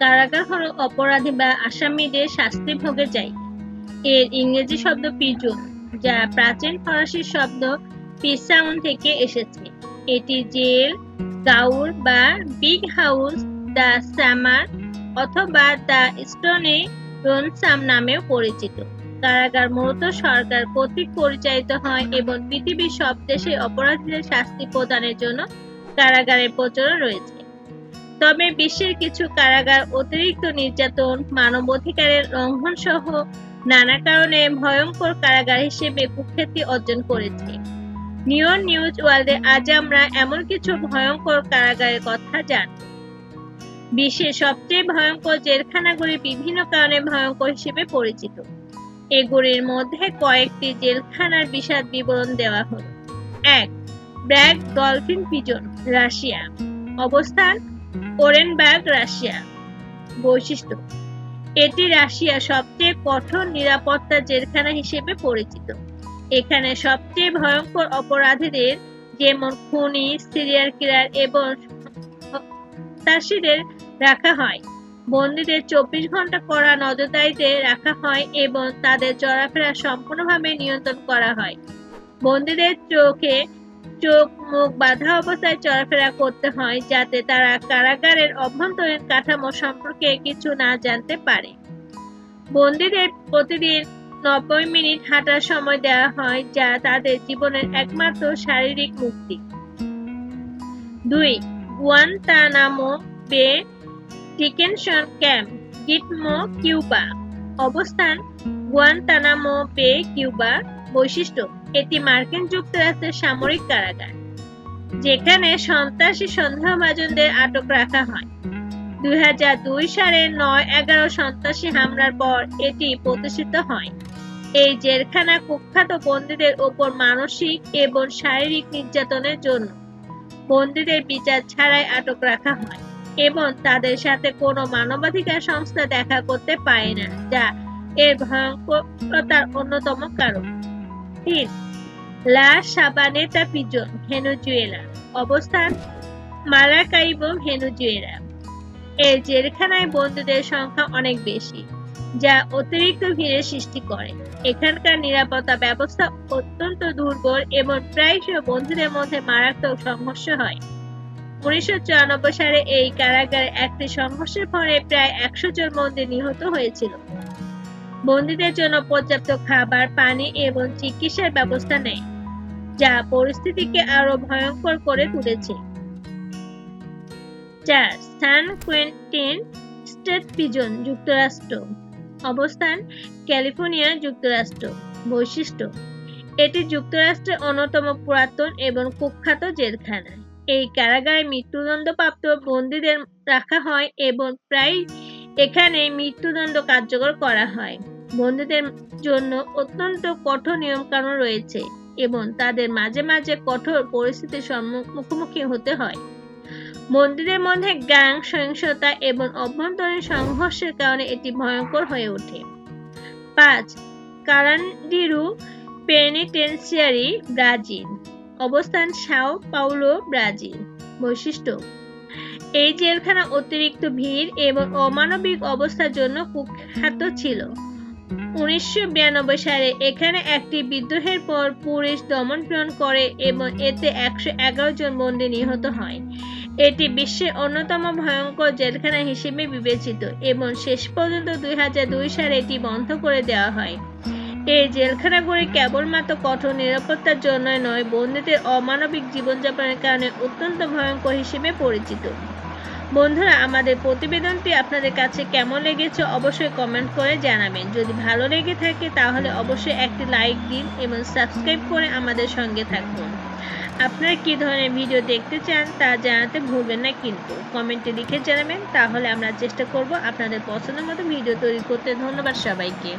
কারাগার হলো অপরাধী বা আসামিদের শাস্তি ভোগের জায়গা। এর ইংরেজি শব্দ প্রিজন, যা প্রাচীন ফরাসি শব্দ পিসাউন থেকে এসেছে। এটি জেল, গাউর বা বিগ হাউস, দ্য সামার অথবা দ্য স্টোনে রোনসাম নামেও পরিচিত। কারাগার মূলত সরকার কর্তৃক পরিচালিত হয় এবং পৃথিবীর সব দেশে অপরাধীদের শাস্তি প্রদানের জন্য কারাগারের প্রচলন রয়েছে। তবে বিশ্বের কিছু কারাগার অতিরিক্ত নির্যাতন, মানবাধিকারের লঙ্ঘন সহ নানা কারণে ভয়ঙ্কর কারাগার হিসেবে কুখ্যাতি অর্জন করেছে। নিউ নিউজ ওয়ার্ল্ডে আজ আমরা এমন কিছু ভয়ঙ্কর কারাগারের কথা জানব। বিশ্বের সবচেয়ে ভয়ঙ্কর জেলখানাগুলি বিভিন্ন কারণে ভয়ঙ্কর হিসেবে পরিচিত। এগুলির মধ্যে কয়েকটি জেলখানার বিশদ বিবরণ দেওয়া হলো। ১. BRAC dolphin prison, Russia. অবস্থান: ওরেনবার্গ, রাশিয়া। বৈশিষ্ট্য: এটি রাশিয়ার সবচেয়ে কঠোর নিরাপত্তা জেলখানা হিসেবে পরিচিত। এখানে সবচেয়ে ভয়ঙ্কর অপরাধীদের, যেমন খুনি, সিরিয়াল কিলার এবং সন্ত্রাসীদের রাখা হয়। বন্দীদের ২৪ ঘন্টা কড়া নজরদারিতে রাখা হয় এবং তাদের চলাফেরা সম্পূর্ণভাবে নিয়ন্ত্রণ করা হয়। বন্দীদের চোখ মুখ বাঁধা অবস্থায় চলাফেরা করতে হয়, যাতে তারা কারাগারের অভ্যন্তরীণ কাঠামো সম্পর্কে কিছু না জানতে পারে। বন্দীদের প্রতিদিন ৯০ মিনিট হাঁটার সময় দেওয়া হয়, যা তাদের জীবনের একমাত্র শারীরিক মুক্তি। ২. গুয়ান্তানামো বে ডিটেনশন ক্যাম্প, গিটমো, কিউবা। অবস্থান: গুয়ান্তানামো বে, কিউবা। বৈশিষ্ট্য: এটি মার্কিন যুক্তরাষ্ট্রের সামরিক কারাগার, যেখানে সন্ত্রাসী সন্দেহভাজনদের আটক রাখা হয়। ২০০২ সালে ৯/১১ সন্ত্রাসী হামলার পর এটি প্রতিষ্ঠিত হয়। এই জেলখানা কুখ্যাত বন্দীদের উপর মানসিক এবং শারীরিক নির্যাতনের জন্য। বন্দীদের বিচার ছাড়াই আটক রাখা হয় এবং তাদের সাথে কোনো মানবাধিকার সংস্থা দেখা করতে পারে না, যা এর ভয়ঙ্করতার অন্যতম কারণ। ৩. লা সাবানেতা প্রিজন, ভেনেজুয়েলা। অবস্থান: মারাকাইবো, ভেনেজুয়েলা। এই জেলখানায় বন্দীদের সংখ্যা অনেক বেশি, যা অতিরিক্ত ভিড়ের সৃষ্টি করে। এখানকার নিরাপত্তা ব্যবস্থা অত্যন্ত দুর্বল এবং প্রায়শই বন্দীদের মধ্যে মারাত্মক সংঘর্ষ হয়। ১৯৯৪ সালে এই কারাগারে একটি সংঘর্ষের ফলে প্রায় ১০০ জন বন্দী নিহত হয়েছিল। বন্দীদের জন্য পর্যাপ্ত খাবার, পানি এবং চিকিৎসার ব্যবস্থা নেই, যা পরিস্থিতিকে আরো ভয়ঙ্কর করে তুলেছে। ৪. সান কুয়েন্টিন স্টেট প্রিজন, যুক্তরাষ্ট্র। অবস্থান: ক্যালিফোর্নিয়া, যুক্তরাষ্ট্র। বৈশিষ্ট্য: এটি যুক্তরাষ্ট্রের অন্যতম পুরাতন এবং কুখ্যাত জেলখানা। এই কারাগারে মৃত্যুদণ্ডপ্রাপ্ত বন্দীদের রাখা হয় এবং প্রায়ই এখানে মৃত্যুদণ্ড কার্যকর করা হয়। বন্দীদের জন্য অত্যন্ত কঠোর নিয়মকানুন রয়েছে এবং তাদের মাঝে মাঝে কঠোর পরিস্থিতির মুখোমুখি হতে হয়। বন্দীদের মধ্যে গ্যাং সহিংসতা এবং অভ্যন্তরীণ সংঘর্ষের কারণে এটি ভয়ঙ্কর হয়ে ওঠে। ৫. কারান্ডিরু পেনিটেন্সিয়ারি, ব্রাজিল। অবস্থান: সাও পাউলো, ব্রাজিল। বৈশিষ্ট্য: এই জেলখানা অতিরিক্ত ভিড় এবং অমানবিক অবস্থার জন্য কুখ্যাত ছিল। ১৯৯২ সালে এখানে একটি বিদ্রোহের পর পুলিশ দমন-পীড়ন করে এবং এতে ১১১ জন বন্দী নিহত হয়। এটি বিশ্বের অন্যতম ভয়ঙ্কর জেলখানা হিসেবে বিবেচিত এবং শেষ পর্যন্ত ২০০২ সালে এটি বন্ধ করে দেওয়া হয়। এই জেলখানাগুলি কেবলমাত্র কঠোর নিরাপত্তার জন্য নয়, বন্দীদের অমানবিক জীবনযাপনের কারণে অত্যন্ত ভয়ঙ্কর হিসেবে পরিচিত। বন্ধুরা, আমাদের প্রতিবেদনটি আপনাদের কাছে কেমন লেগেছে অবশ্যই কমেন্ট করে জানাবেন। যদি ভালো লেগে থাকে তাহলে অবশ্যই একটি লাইক দিন এবং সাবস্ক্রাইব করে আমাদের সঙ্গে থাকুন। আপনারা কী ধরনের ভিডিও দেখতে চান তা জানাতে ভুলবেন না, কিন্তু কমেন্টে লিখে জানাবেন, তাহলে আমরা চেষ্টা করব আপনাদের পছন্দের মতো ভিডিও তৈরি করতে। ধন্যবাদ সবাইকে।